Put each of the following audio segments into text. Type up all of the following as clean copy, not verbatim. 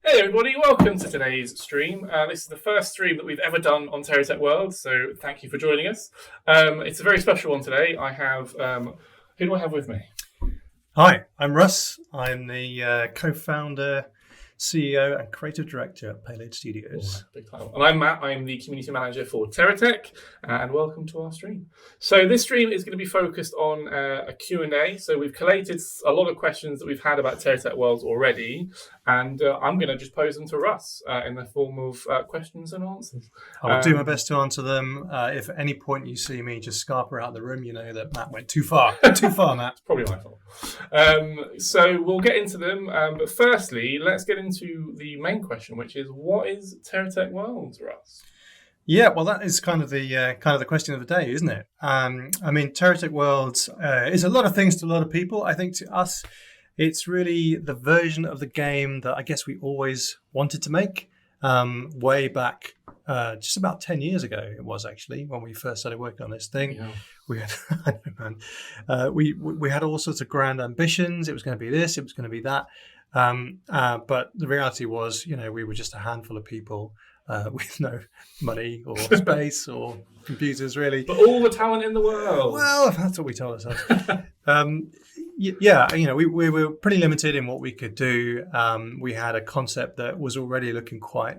Hey everybody, welcome to today's stream. This is the first stream that we've ever done on TerraTech Worlds, so thank you for joining us. It's a very special one today. I have, who do I have with me? Hi, I'm Russ. I'm the co-founder, CEO, and creative director at Payload Studios. Big title. And I'm Matt. I'm the community manager for TerraTech, and welcome to our stream. So this stream is going to be focused on a Q&A. So we've collated a lot of questions that we've had about TerraTech Worlds already, and I'm going to just pose them to Russ in the form of questions and answers. I will do my best to answer them. If at any point you see me just scarper out of the room, you know that Matt went too far. Too far, Matt. It's probably my fault. So we'll get into them, but firstly, let's get into the main question, which is, what is TerraTech Worlds, Russ? Yeah, well, that is kind of the question of the day, isn't it? I mean, TerraTech Worlds is a lot of things to a lot of people. I think to us, it's really the version of the game that I guess we always wanted to make. Way back, just about 10 years ago, it was actually when we first started working on this thing. Yeah. We had, I know, man, we had all sorts of grand ambitions. It was going to be this, it was going to be that. But the reality was, we were just a handful of people with no money or space or computers, really. But all the talent in the world. Well, that's what we told ourselves. We were pretty limited in what we could do. We had a concept that was already looking quite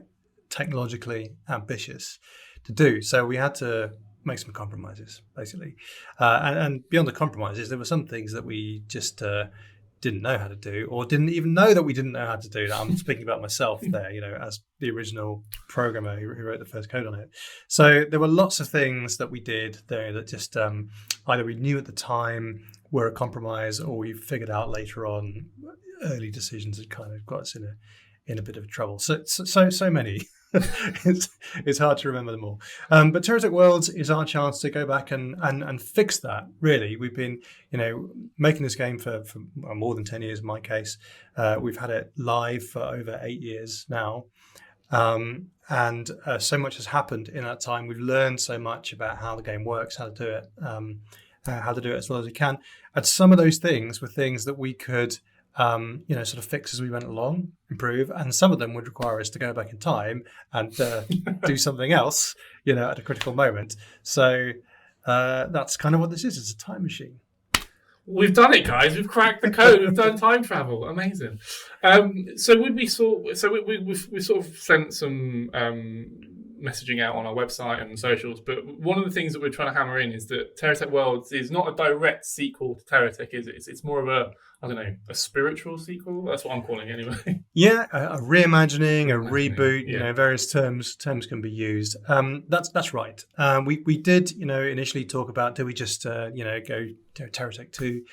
technologically ambitious to do. So we had to make some compromises, basically. And beyond the compromises, there were some things that we just didn't know how to do, or didn't even know that we didn't know how to do. I'm speaking about myself there, as the original programmer who wrote the first code on it. So there were lots of things that we did there that just either we knew at the time were a compromise, or we figured out later on. Early decisions had kind of got us in a bit of trouble. So many. It's hard to remember them all. But TerraTech Worlds is our chance to go back and fix that, really. We've been, making this game for more than 10 years in my case. We've had it live for over 8 years now. And so much has happened in that time. We've learned so much about how the game works, how to do it, how to do it as well as we can. And some of those things were things that we could sort of fix as we went along, improve, and some of them would require us to go back in time and do something else, at a critical moment. So that's kind of what this is. It's a time machine. We've done it, guys. We've cracked the code. We've done time travel. Amazing. So we sort of sent some messaging out on our website and socials, but one of the things that we're trying to hammer in is that TerraTech Worlds is not a direct sequel to TerraTech, is it? It's more of a spiritual sequel. That's what I'm calling it anyway. Yeah, a reimagining, a reboot. Yeah. Various terms can be used. That's right. We did initially talk about, do we just go to TerraTech 2,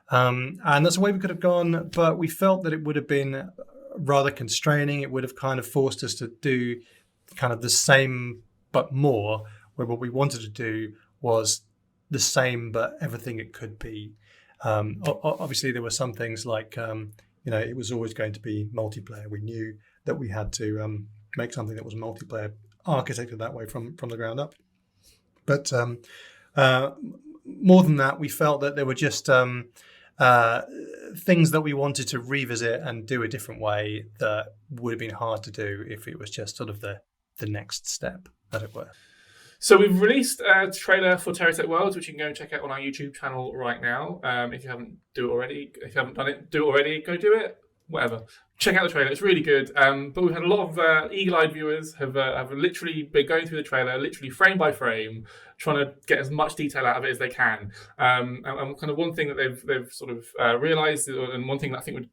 and that's the way we could have gone, but we felt that it would have been rather constraining. It would have kind of forced us to do kind of the same but more, where what we wanted to do was the same but everything it could be. Obviously there were some things like it was always going to be multiplayer. We knew that we had to make something that was multiplayer, architected that way from the ground up. But more than that, we felt that there were just things that we wanted to revisit and do a different way that would have been hard to do if it was just sort of the next step, as it were. So we've released a trailer for TerraTech Worlds, which you can go and check out on our YouTube channel right now. If you haven't done it, do it already. Go do it. Whatever. Check out the trailer. It's really good. But we've had a lot of eagle-eyed viewers have literally been going through the trailer, literally frame by frame, trying to get as much detail out of it as they can. And kind of one thing that they've sort of realised, and one thing that I think would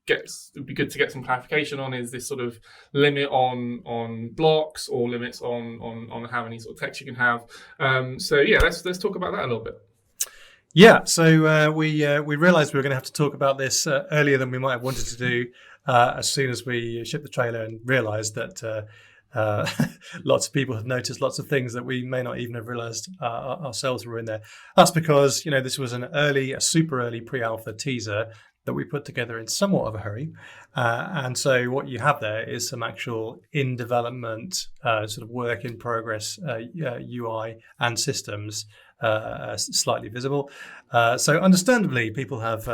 be good to get some clarification on, is this sort of limit on blocks or limits on how many sort of text you can have. Let's talk about that a little bit. Yeah, so we realised we were going to have to talk about this earlier than we might have wanted to do, as soon as we shipped the trailer, and realised that lots of people have noticed lots of things that we may not even have realised ourselves were in there. That's because this was a super early pre-alpha teaser that we put together in somewhat of a hurry, and so what you have there is some actual in development sort of work in progress UI and systems slightly visible. So understandably, people have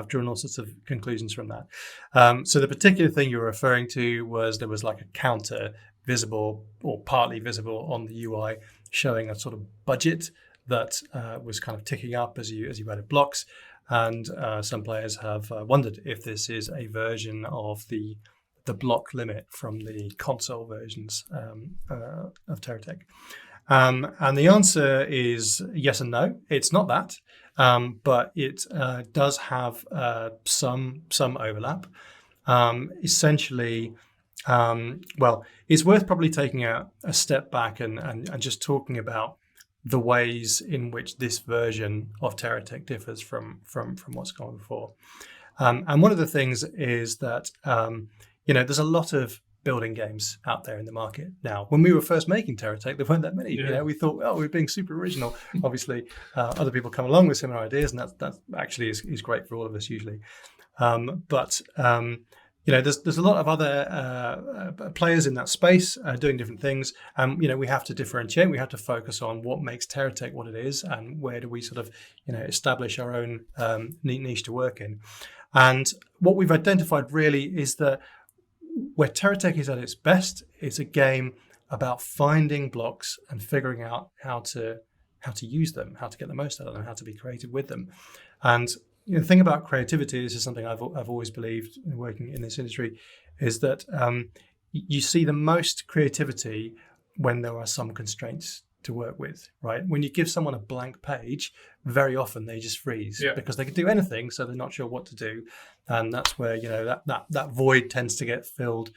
drawn all sorts of conclusions from that. So the particular thing you were referring to was there was like a counter visible or partly visible on the UI, showing a sort of budget that was kind of ticking up as you added blocks. And some players have wondered if this is a version of the block limit from the console versions of TerraTech. And the answer is yes and no. It's not that, but it does have some overlap. Essentially, well, it's worth probably taking a step back and just talking about the ways in which this version of TerraTech differs from what's gone before. And one of the things is that there's a lot of building games out there in the market now. When we were first making TerraTech, there weren't that many. Yeah. We thought, oh, we're being super original. Obviously, other people come along with similar ideas, and that actually is great for all of us usually. But there's a lot of other players in that space doing different things. We have to differentiate. We have to focus on what makes TerraTech what it is, and where do we sort of establish our own niche to work in. And what we've identified really is that where TerraTech is at its best, it's a game about finding blocks and figuring out how to use them, how to get the most out of them, how to be creative with them. And the thing about creativity, this is something I've always believed in working in this industry, is that you see the most creativity when there are some constraints to work with, right? When you give someone a blank page, very often they just freeze because they can do anything, so they're not sure what to do. And that's where that void tends to get filled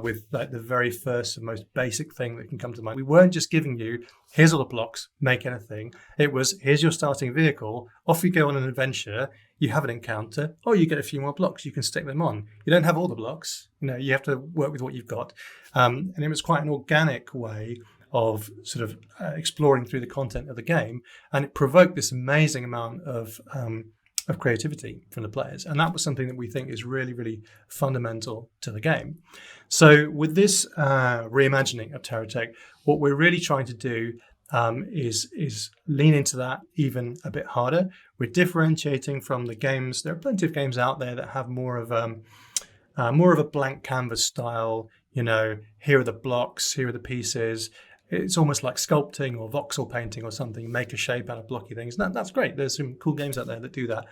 with like the very first and most basic thing that can come to mind. We weren't just giving you, here's all the blocks, make anything. It was, here's your starting vehicle, off you go on an adventure, you have an encounter, you get a few more blocks, you can stick them on. You don't have all the blocks, you have to work with what you've got. And it was quite an organic way of sort of exploring through the content of the game, and it provoked this amazing amount of creativity from the players, and that was something that we think is really, really fundamental to the game. So with this reimagining of TerraTech, what we're really trying to do is lean into that even a bit harder. We're differentiating from the games. There are plenty of games out there that have more of a blank canvas style. Here are the blocks, here are the pieces. It's almost like sculpting or voxel painting or something, make a shape out of blocky things. That's great. There's some cool games out there that do that.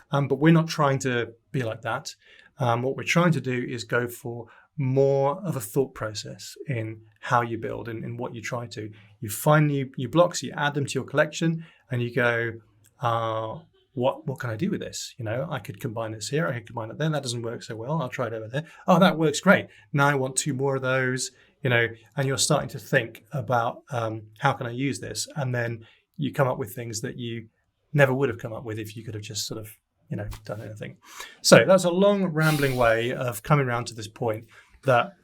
But we're not trying to be like that. What we're trying to do is go for more of a thought process in how you build and in what you try to. You find new blocks, you add them to your collection, and you go, what can I do with this? I could combine this here, I could combine it there. That doesn't work so well. I'll try it over there. Oh, that works great. Now I want 2 more of those. And you're starting to think about how can I use this? And then you come up with things that you never would have come up with if you could have just sort of, done anything. So that's a long rambling way of coming around to this point that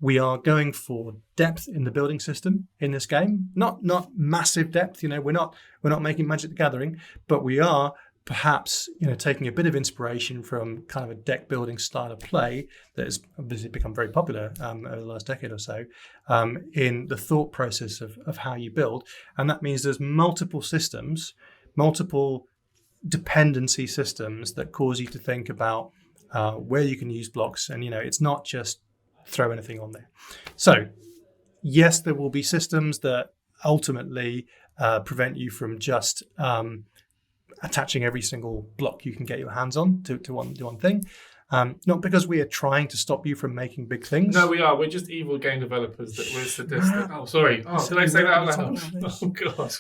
we are going for depth in the building system in this game. Not massive depth, we're not making Magic the Gathering, but we are perhaps taking a bit of inspiration from kind of a deck building style of play that has obviously become very popular over the last decade or so in the thought process of how you build. And that means there's multiple systems, multiple dependency systems that cause you to think about where you can use blocks. And it's not just throw anything on there. So yes, there will be systems that ultimately prevent you from just attaching every single block you can get your hands on to one thing. Not because we are trying to stop you from making big things. No, we are. We're just evil game developers that we're sadistic. Oh, sorry. Oh, did I say that out loud? Oh, God.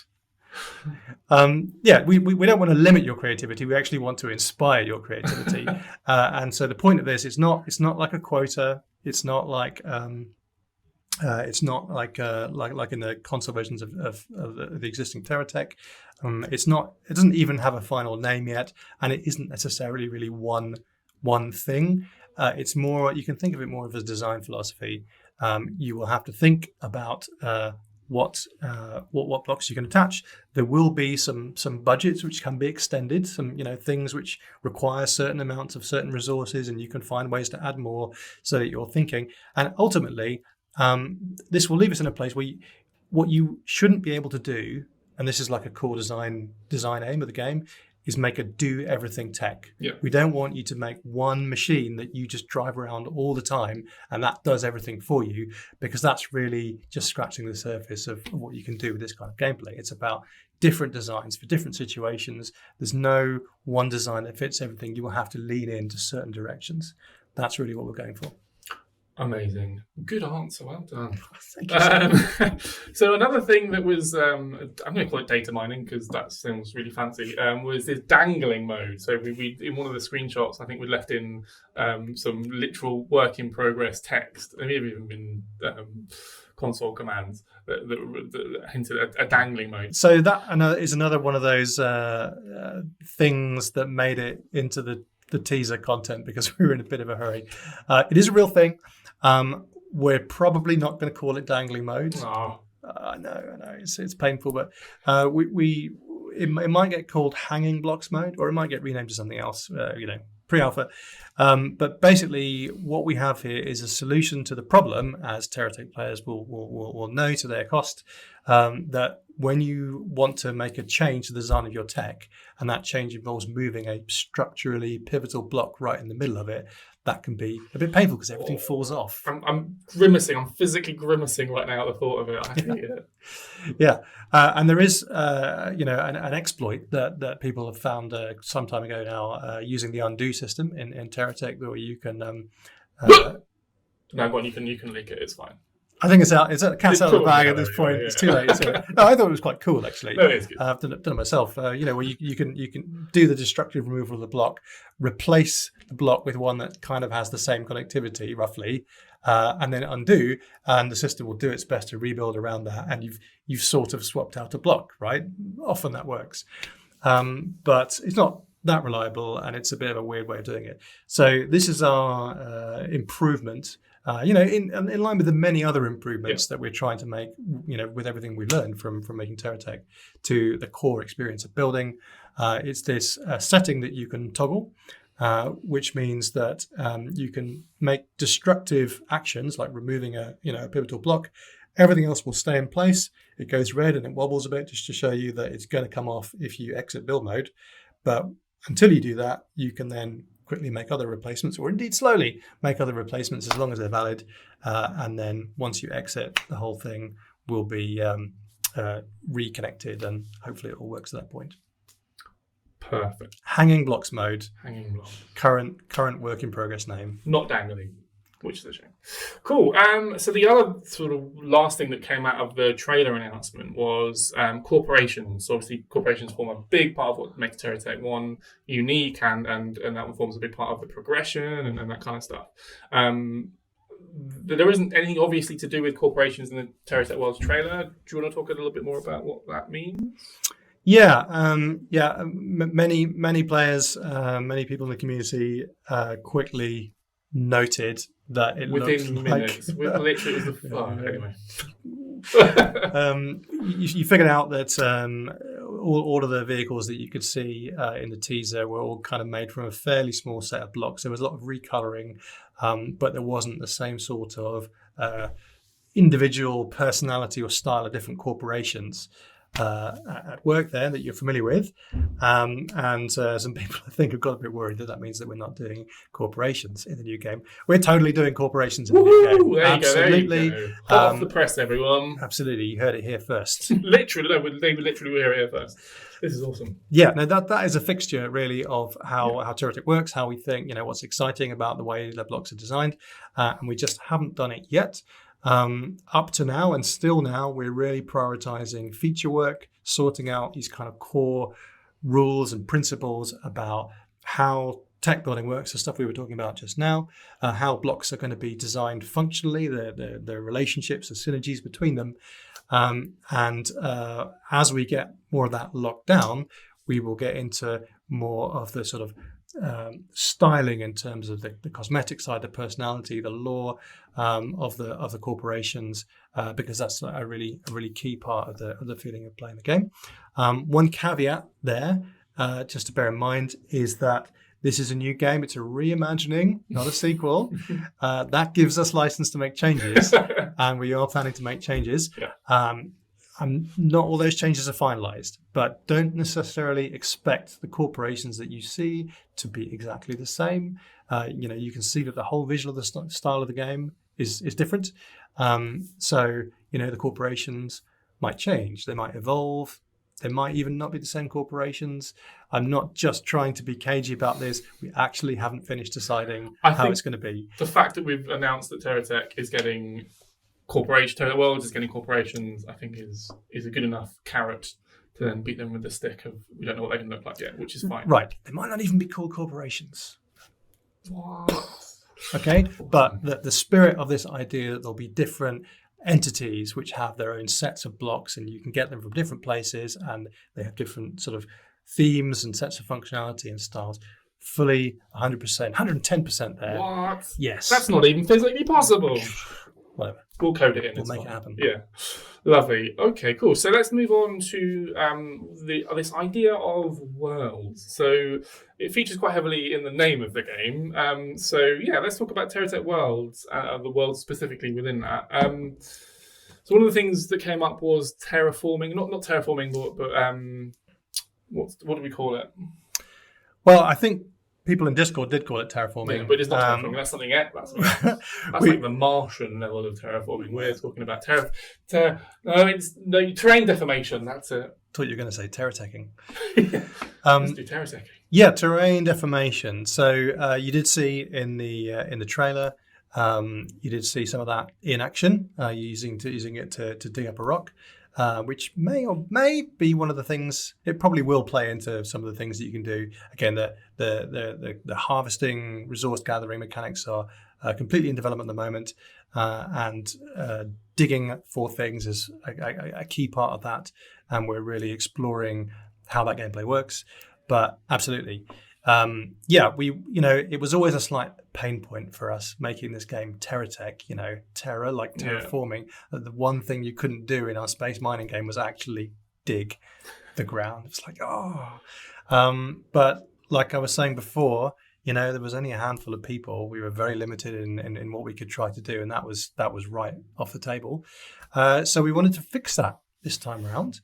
We don't want to limit your creativity. We actually want to inspire your creativity. And so the point of this is it's not like a quota. It's not like like in the console versions of the existing TerraTech. It doesn't even have a final name yet, and it isn't necessarily really one thing. It's more, you can think of it more of a design philosophy. You will have to think about what blocks you can attach. There will be some budgets which can be extended, some things which require certain amounts of certain resources, and you can find ways to add more so that you're thinking. And ultimately, this will leave us in a place where what you shouldn't be able to do and this is like a core design aim of the game, is make a do everything tech. Yeah. We don't want you to make one machine that you just drive around all the time and that does everything for you, because that's really just scratching the surface of what you can do with this kind of gameplay. It's about different designs for different situations. There's no one design that fits everything. You will have to lean into certain directions. That's really what we're going for. Amazing. Good answer. Well done. Thank you. So another thing that was, I'm going to call it data mining because that sounds really fancy, was this dangling mode. So we in one of the screenshots, I think we left in some literal work in progress text. There may have even been console commands that hinted at a dangling mode. So that is another one of those things that made it into the teaser content because we were in a bit of a hurry. It is a real thing. We're probably not going to call it dangling mode. Oh. I know, it's painful, but it might get called hanging blocks mode, or it might get renamed to something else. Pre-alpha. But basically, what we have here is a solution to the problem, as TerraTech players will know to their cost, that when you want to make a change to the design of your tech, and that change involves moving a structurally pivotal block right in the middle of it, that can be a bit painful because everything falls off. I'm grimacing. I'm physically grimacing right now at the thought of it. I hate it. Yeah, and there is, an exploit that people have found some time ago now using the undo system in TerraTech, where you can. No, go on. You can leak it. It's fine. I think it's out. It's cat's out of the bag at this point. Yeah. It's too late. No, I thought it was quite cool actually. No, it's good. I've done it myself. Where you can do the destructive removal of the block, replace the block with one that kind of has the same connectivity roughly, and then undo, and the system will do its best to rebuild around that, and you've sort of swapped out a block, right? Often that works, but it's not that reliable, and it's a bit of a weird way of doing it. So this is our improvement. In line with the many other improvements that we're trying to make, with everything we learned from making TerraTech to the core experience of building. It's this setting that you can toggle, which means that you can make destructive actions like removing a pivotal block. Everything else will stay in place. It goes red and it wobbles a bit just to show you that it's going to come off if you exit build mode. But until you do that, you can then quickly make other replacements, or indeed slowly make other replacements as long as they're valid. And then once you exit, the whole thing will be reconnected, and hopefully it all works at that point. Perfect. Hanging blocks mode. Hanging blocks. Current work in progress name. Not dangling, which is a shame. Cool. So the other sort of last thing that came out of the trailer announcement was corporations. So obviously, corporations form a big part of what makes TerraTech 1 unique, and that one forms a big part of the progression and that kind of stuff. There isn't anything obviously to do with corporations in the TerraTech Worlds trailer. Do you want to talk a little bit more about what that means? Yeah. Many players, many people in the community quickly noted that it within looked minutes. like Literally, it was anyway. You figured out that all of the vehicles that you could see in the teaser were all kind of made from a fairly small set of blocks. There was a lot of recoloring, but there wasn't the same sort of individual personality or style of different corporations at work there that you're familiar with, and some people I think have got a bit worried that means that we're not doing corporations in the new game. We're totally doing corporations in the new game. There Absolutely. You go. Hot off the press, everyone. Absolutely, you heard it here first. Literally, they literally were here first. This is awesome. Yeah, no, that is a fixture really of how TerraTech works, how we think, what's exciting about the way the blocks are designed, and we just haven't done it yet. Up to now and still now, we're really prioritizing feature work, sorting out these kind of core rules and principles about how tech building works, the stuff we were talking about just now, how blocks are going to be designed functionally, the relationships, the synergies between them. And as we get more of that locked down, we will get into more of the sort of styling in terms of the cosmetic side, the personality, the lore of the corporations, because that's a really key part of the feeling of playing the game. One caveat there, just to bear in mind, is that this is a new game. It's a reimagining, not a sequel. That gives us license to make changes, and we are planning to make changes. Yeah. not all those changes are finalized, but don't necessarily expect the corporations that you see to be exactly the same. You can see that the whole visual of the style of the game is different. So the corporations might change, they might evolve, they might even not be the same corporations. I'm not just trying to be cagey about this. We actually haven't finished deciding how it's going to be. The fact that we've announced that TerraTech is getting TerraTech Worlds is getting corporations, I think is a good enough carrot to then beat them with the stick of we don't know what they can look like yet, which is fine. Right. They might not even be called corporations. What? Okay, but the spirit of this idea that there'll be different entities which have their own sets of blocks and you can get them from different places and they have different sort of themes and sets of functionality and styles. Fully 100%, 110% there. What? Yes. That's not even physically possible. Whatever. We'll code it in. We'll make it happen. Yeah. Lovely. Okay, cool. So let's move on to this idea of worlds. So it features quite heavily in the name of the game. Let's talk about TerraTech Worlds, the world specifically within that. So one of the things that came up was terraforming. Not terraforming, but what do we call it? Well, I think people in Discord did call it terraforming. Yeah, but it's not terraforming. That's something else. That's like the Martian level of terraforming. We're talking about terrain deformation. That's it. I thought you were going to say terrateching. Let's do terrateching. Yeah, terrain deformation. So you did see in the trailer, you did see some of that in action, using it to dig up a rock. Which may be one of the things. It probably will play into some of the things that you can do. Again, the harvesting, resource gathering mechanics are completely in development at the moment, and digging for things is a key part of that. And we're really exploring how that gameplay works. But absolutely. It was always a slight pain point for us making this game TerraTech, terra, like terraforming. Yeah. The one thing you couldn't do in our space mining game was actually dig the ground. It's like, but like I was saying before, there was only a handful of people. We were very limited in what we could try to do, and that was right off the table. So we wanted to fix that this time around.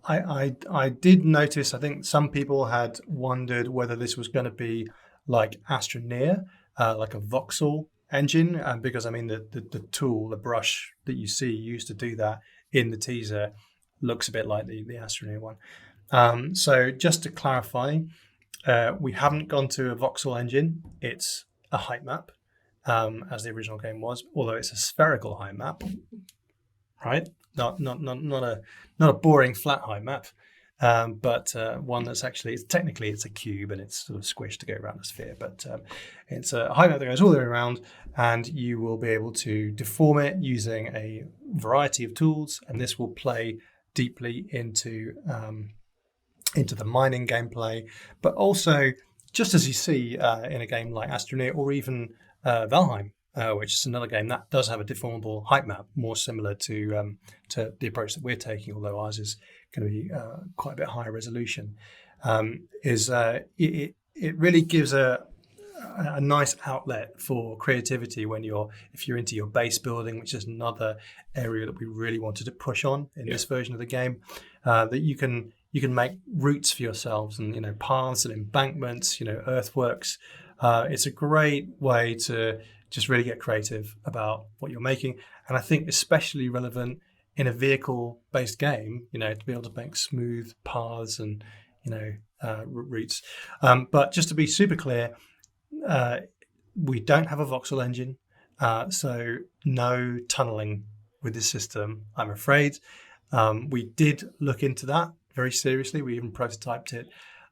I did notice, I think some people had wondered whether this was going to be like Astroneer, like a voxel engine, because the tool, the brush that you see used to do that in the teaser looks a bit like the Astroneer one. So just to clarify, we haven't gone to a voxel engine. It's a height map, as the original game was, although it's a spherical height map, right? Not a boring flat height map, but one that's actually technically it's a cube and it's sort of squished to go around a sphere. But it's a height map that goes all the way around, and you will be able to deform it using a variety of tools, and this will play deeply into the mining gameplay, but also just as you see in a game like Astroneer or even Valheim. Which is another game that does have a deformable height map, more similar to the approach that we're taking, although ours is going to be quite a bit higher resolution. It really gives a nice outlet for creativity if you're into your base building, which is another area that we really wanted to push on in this version of the game. That you can make routes for yourselves and paths and embankments, earthworks. It's a great way to just really get creative about what you're making. And I think especially relevant in a vehicle-based game, to be able to make smooth paths and, routes. But just to be super clear, we don't have a voxel engine, so no tunneling with this system, I'm afraid. We did look into that very seriously. We even prototyped it.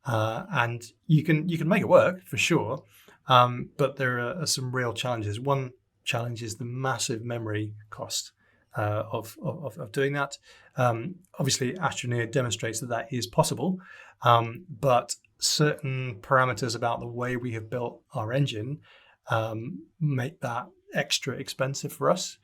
And you can make it work for sure. But there are some real challenges. One challenge is the massive memory cost of doing that. Obviously, Astroneer demonstrates that is possible, but certain parameters about the way we have built our engine make that extra expensive for us.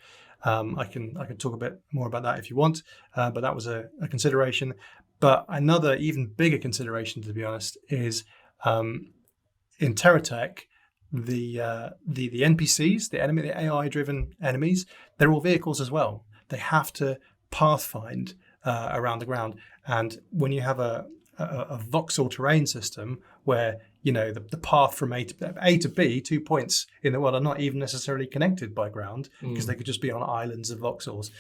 I can talk a bit more about that if you want, but that was a consideration. But another even bigger consideration, to be honest, is in TerraTech, the NPCs, the AI-driven enemies, they're all vehicles as well. They have to pathfind around the ground. And when you have a voxel terrain system where the path from A to B, 2 points in the world, are not even necessarily connected by ground because they could just be on islands of voxels,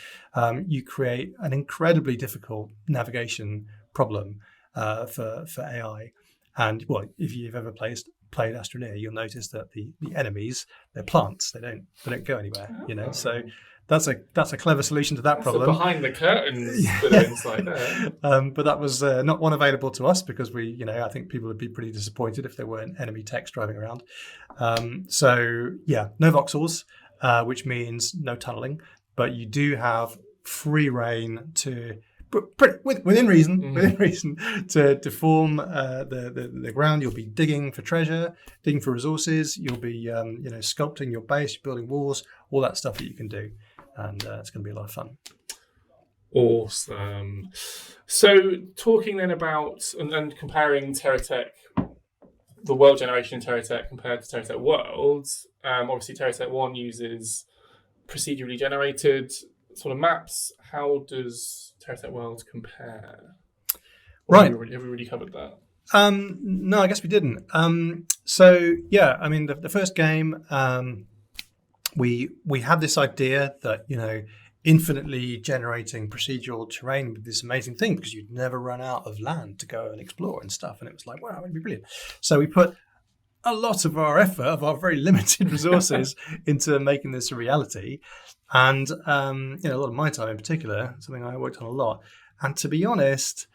you create an incredibly difficult navigation problem for AI. And well, if you've ever played Astroneer, you'll notice that the enemies, they're plants. They don't go anywhere. So that's a clever solution to that problem. Behind the curtains bit of insight there. But that was not one available to us because I think people would be pretty disappointed if there weren't enemy techs driving around. So yeah, no voxels, which means no tunneling, but you do have free reign to within reason to form the ground. You'll be digging for treasure, digging for resources. You'll be sculpting your base, building walls, all that stuff that you can do, and it's going to be a lot of fun. Awesome. So talking then about and comparing TerraTech, the world generation in TerraTech compared to TerraTech Worlds, obviously TerraTech 1 uses procedurally generated sort of maps. How does TerraTech Worlds compare? Right. Have we already covered that? No, I guess we didn't. So yeah, I mean the first game, we had this idea that infinitely generating procedural terrain would be this amazing thing because you'd never run out of land to go and explore and stuff, and it was like, wow, it'd be brilliant. So we put a lot of our effort, of our very limited resources, into making this a reality. And a lot of my time in particular, something I worked on a lot. And to be honest,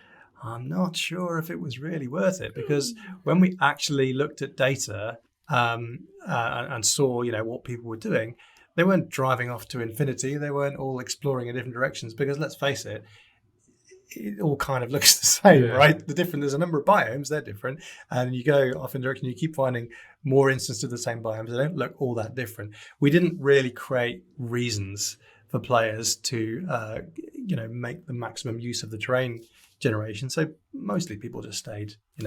I'm not sure if it was really worth it, because when we actually looked at data and saw what people were doing, they weren't driving off to infinity. They weren't all exploring in different directions, because let's face it, it all kind of looks the same, right? There's a number of biomes, they're different, and you go off in direction, you keep finding more instances of the same biomes. They don't look all that different. We didn't really create reasons for players to make the maximum use of the terrain generation, so mostly people just stayed in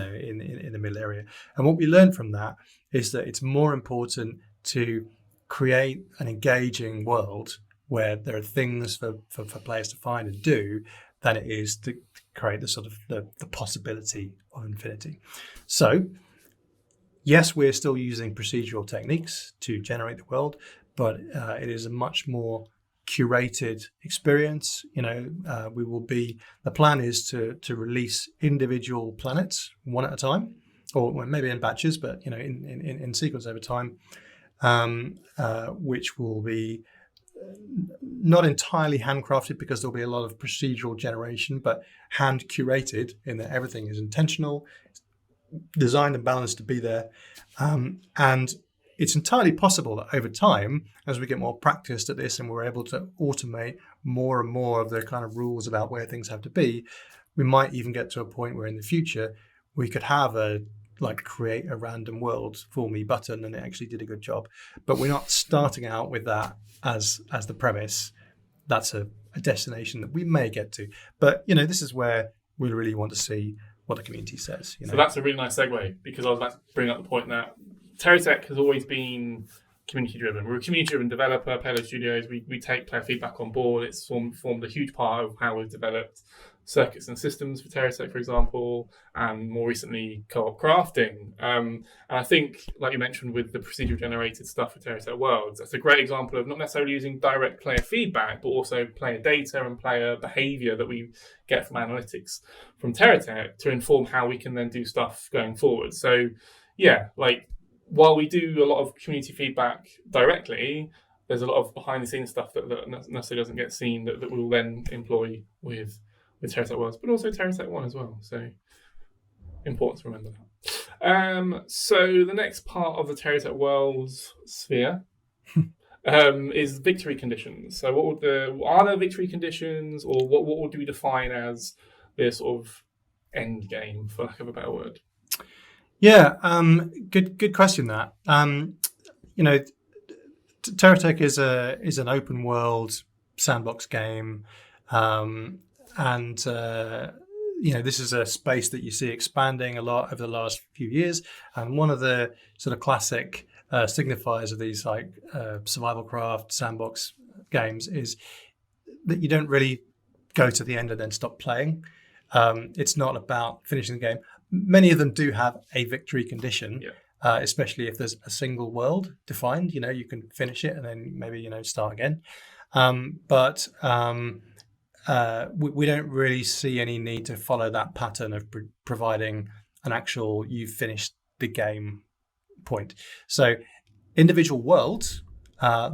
the middle area. And what we learned from that is that it's more important to create an engaging world where there are things for players to find and do than it is to create the sort of the possibility of infinity. So yes, we're still using procedural techniques to generate the world, but it is a much more curated experience. The plan is to release individual planets one at a time, or maybe in batches, but in sequence over time, which will be not entirely handcrafted, because there'll be a lot of procedural generation, but hand curated in that everything is intentional, designed and balanced to be there. And it's entirely possible that over time, as we get more practiced at this and we're able to automate more and more of the kind of rules about where things have to be, we might even get to a point where in the future we could have create a random world for me button, and it actually did a good job. But we're not starting out with that as the premise. That's a destination that we may get to. But this is where we really want to see what the community says. So that's a really nice segue, because I was about to bring up the point that TerraTech has always been community driven. We're a community driven developer, Payload Studios. We take player feedback on board. It's formed a huge part of how we've developed circuits and systems for TerraTech, for example, and more recently co-op crafting. And I think, like you mentioned with the procedural generated stuff for TerraTech Worlds, that's a great example of not necessarily using direct player feedback, but also player data and player behavior that we get from analytics from TerraTech to inform how we can then do stuff going forward. So yeah, while we do a lot of community feedback directly, there's a lot of behind the scenes stuff that necessarily doesn't get seen that we'll then employ with TerraTech Worlds, but also TerraTech 1 as well. So important to remember that. So the next part of the TerraTech Worlds sphere is victory conditions. So are there victory conditions, or what would we define as the sort of end game, for lack of a better word? Yeah, good question. That TerraTech is an open world sandbox game, and this is a space that you see expanding a lot over the last few years. And one of the sort of classic signifiers of these survival craft sandbox games is that you don't really go to the end and then stop playing. It's not about finishing the game. Many of them do have a victory condition, especially if there's a single world defined. You can finish it and then maybe start again. But we don't really see any need to follow that pattern of providing an actual you've finished the game point. So individual worlds,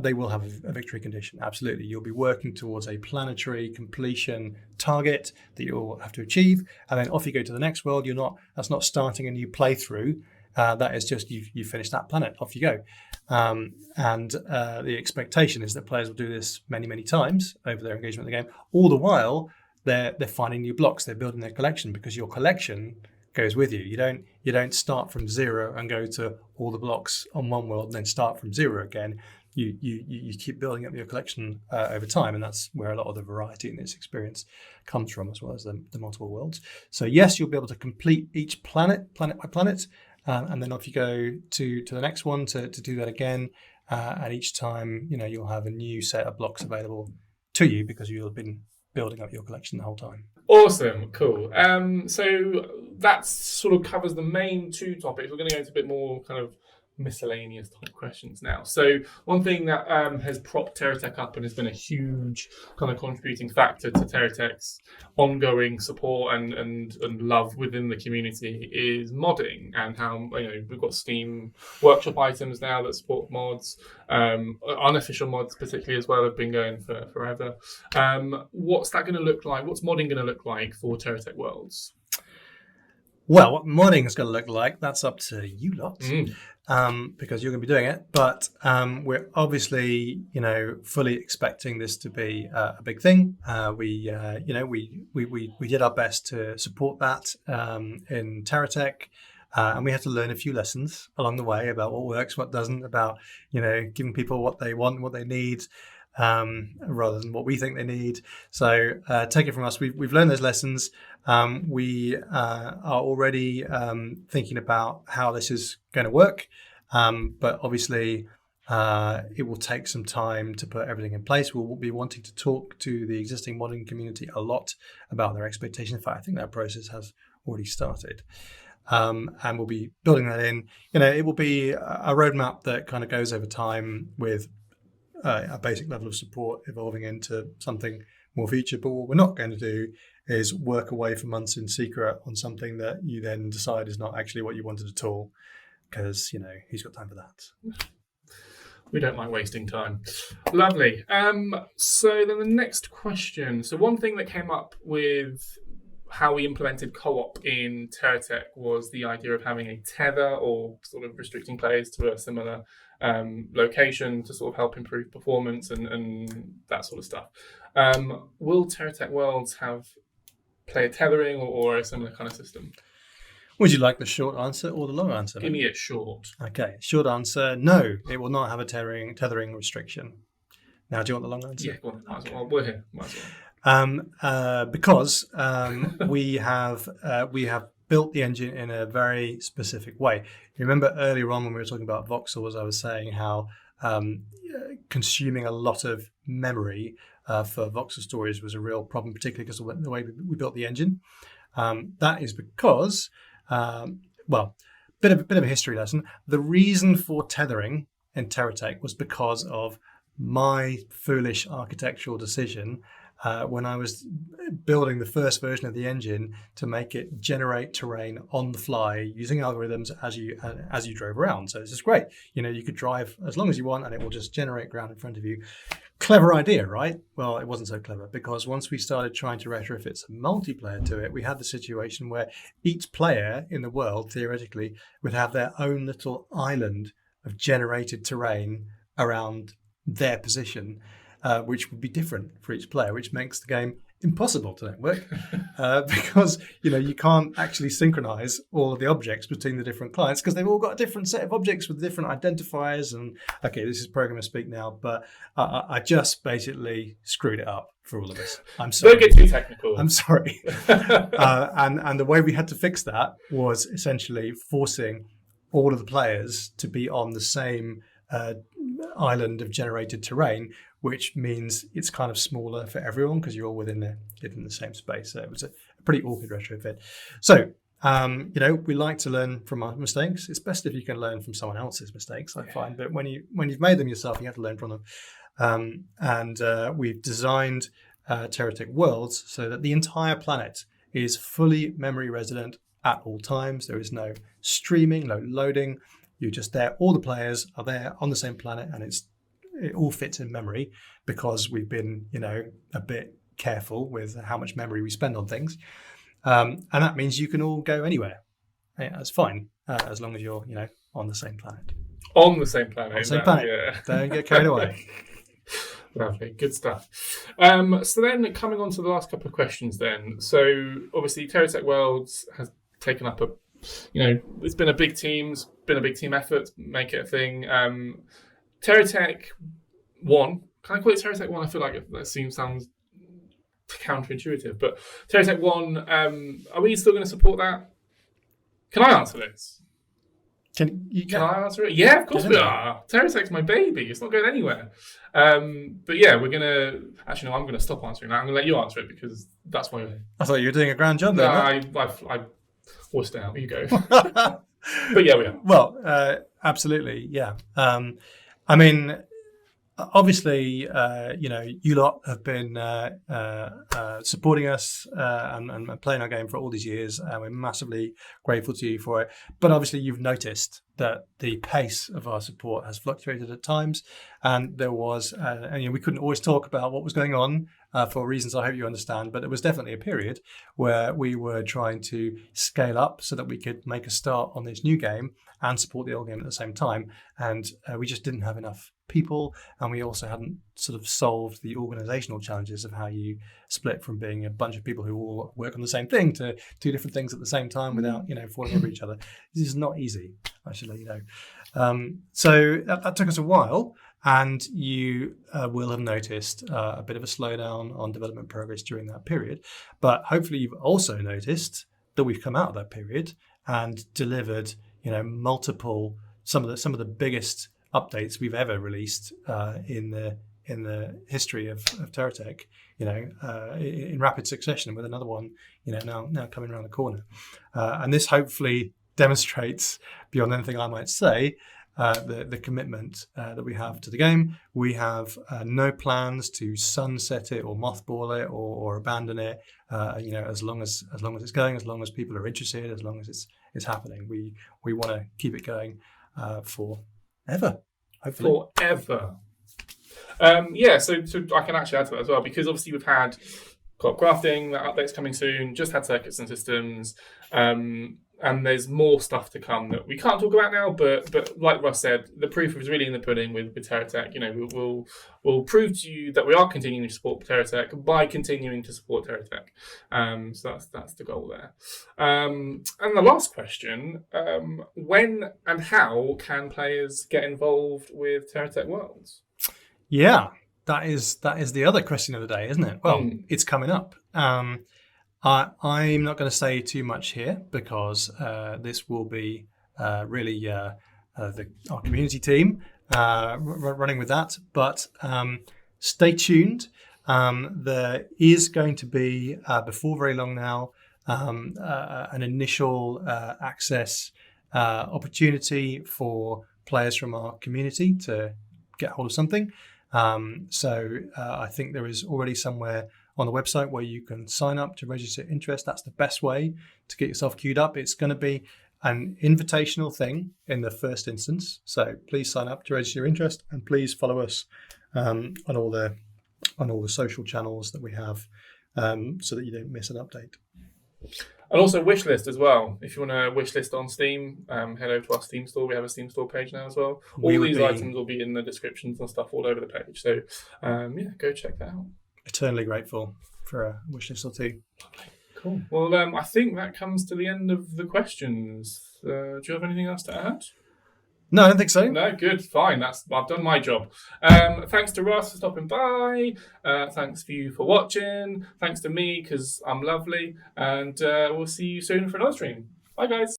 they will have a victory condition. Absolutely. You'll be working towards a planetary completion target that you'll have to achieve. And then off you go to the next world. That's not starting a new playthrough. That is just you finish that planet, off you go. And the expectation is that players will do this many, many times over their engagement in the game. All the while, they're finding new blocks. They're building their collection, because your collection goes with you. You don't start from zero and go to all the blocks on one world and then start from zero again. You keep building up your collection over time, and that's where a lot of the variety in this experience comes from, as well as the multiple worlds. So yes, you'll be able to complete each planet by planet, and then off you go to the next one to do that again. And each time, you'll have a new set of blocks available to you because you'll have been building up your collection the whole time. Awesome, cool. So that sort of covers the main two topics. We're going to go into a bit more kind of miscellaneous type questions now. So one thing that has propped TerraTech up and has been a huge kind of contributing factor to TerraTech's ongoing support and love within the community is modding, and how we've got Steam workshop items now that support mods. Unofficial mods particularly as well have been going for forever. What's that going to look like? What's modding going to look like for TerraTech Worlds? Well, what modding is going to look like, that's up to you lot, because you're going to be doing it. But we're obviously, fully expecting this to be a big thing. We did our best to support that in TerraTech. And we had to learn a few lessons along the way about what works, what doesn't, about, giving people what they want, what they need, rather than what we think they need. So take it from us. We've learned those lessons. We are already thinking about how this is going to work. But obviously, it will take some time to put everything in place. We'll be wanting to talk to the existing modding community a lot about their expectations. In fact, I think that process has already started. And we'll be building that in. It will be a roadmap that kind of goes over time with a basic level of support evolving into something more featured. But what we're not going to do is work away for months in secret on something that you then decide is not actually what you wanted at all, because, who's got time for that? We don't like wasting time. Lovely. So then the next question. So one thing that came up with how we implemented co-op in TerraTech was the idea of having a tether, or sort of restricting players to a similar location to sort of help improve performance and that sort of stuff. Will TerraTech Worlds have player tethering or a similar kind of system? Would you like the short answer or the long answer? Give me it short. Okay, short answer, no, it will not have a tethering restriction. Now, do you want the long answer? Yeah, go on. Might as well. We're here. Might as well. Because we have built the engine in a very specific way. You remember earlier on when we were talking about voxels, I was saying how consuming a lot of memory for voxel stories was a real problem, particularly because of the way we built the engine. That is because, bit of a history lesson. The reason for tethering in TerraTech was because of my foolish architectural decision when I was building the first version of the engine to make it generate terrain on the fly using algorithms as you drove around. So this is great. You could drive as long as you want and it will just generate ground in front of you. Clever idea, right? Well, it wasn't so clever, because once we started trying to retrofit some multiplayer to it, we had the situation where each player in the world, theoretically, would have their own little island of generated terrain around their position, which would be different for each player, which makes the game impossible to network because you can't actually synchronize all of the objects between the different clients because they've all got a different set of objects with different identifiers. And okay, this is programmer speak now, but I just basically screwed it up for all of us. I'm sorry. Don't get too technical. I'm sorry. And the way we had to fix that was essentially forcing all of the players to be on the same island of generated terrain, which means it's kind of smaller for everyone because you're all within the same space. So it was a pretty awkward retrofit. So we like to learn from our mistakes. It's best if you can learn from someone else's mistakes, I find. But when you've made them yourself, you have to learn from them. And we've designed TerraTech Worlds so that the entire planet is fully memory resident at all times. There is no streaming, no loading. You're just there. All the players are there on the same planet, and it all fits in memory because we've been, a bit careful with how much memory we spend on things. And that means you can all go anywhere. Yeah, that's fine, as long as you're, on the same planet. On the same planet. On the same planet. Yeah. Don't get carried away. Lovely, good stuff. So then, coming on to the last couple of questions then. So, obviously, TerraTech Worlds has taken up it's been a big team effort to make it a thing. TerraTech 1, can I call it TerraTech 1? I feel like that sounds counterintuitive, but TerraTech 1, are we still going to support that? Can I answer this? Can I answer it? Yeah, of course we are. TerraTech's my baby. It's not going anywhere. But yeah, we're going to... Actually, no, I'm going to stop answering that. I'm going to let you answer it because that's why... I thought you were doing a grand job there. No, I forced it out. You go. But yeah, we are. Well, absolutely, yeah. I mean, obviously, you lot have been supporting us and playing our game for all these years, and we're massively grateful to you for it. But obviously, you've noticed that the pace of our support has fluctuated at times, and there was, we couldn't always talk about what was going on for reasons I hope you understand. But there was definitely a period where we were trying to scale up so that we could make a start on this new game and support the old game at the same time, and we just didn't have enough people, and we also hadn't sort of solved the organizational challenges of how you split from being a bunch of people who all work on the same thing to two different things at the same time without falling over each other. This is not easy, I should let you know. So that took us a while, and you will have noticed a bit of a slowdown on development progress during that period, but hopefully you've also noticed that we've come out of that period and delivered multiple some of the biggest updates we've ever released in the history of TerraTech, in rapid succession, with another one, now coming around the corner, and this hopefully demonstrates, beyond anything I might say, the commitment that we have to the game. We have no plans to sunset it or mothball it or abandon it. As long as it's going, as long as people are interested, as long as it's happening, we want to keep it going forever, hopefully. Forever. So I can actually add to that as well, because obviously we've got grafting, that update's coming soon, just had circuits and systems, and there's more stuff to come that we can't talk about now, but like Russ said, the proof is really in the pudding with TerraTech. We'll prove to you that we are continuing to support TerraTech by continuing to support TerraTech. So that's the goal there. And the last question, when and how can players get involved with TerraTech Worlds? Yeah, that is the other question of the day, isn't it? Well, it's coming up. I'm not going to say too much here because this will be really our community team running with that. But stay tuned. There is going to be, before very long now, an initial access opportunity for players from our community to get hold of something. So I think there is already somewhere on the website where you can sign up to register interest. That's the best way to get yourself queued up. It's going to be an invitational thing in the first instance. So please sign up to register your interest, and please follow us on all the social channels that we have, so that you don't miss an update. And also wishlist as well. If you want to wishlist on Steam, head over to our Steam store. We have a Steam store page now as well. All these items will be in the descriptions and stuff all over the page. So go check that out. Eternally grateful for a wishlist or two. Cool. Well, I think that comes to the end of the questions. Do you have anything else to add? No, I don't think so. No, good, fine. I've done my job. Thanks to Ross for stopping by. Thanks for you for watching. Thanks to me because I'm lovely. And we'll see you soon for another stream. Bye, guys.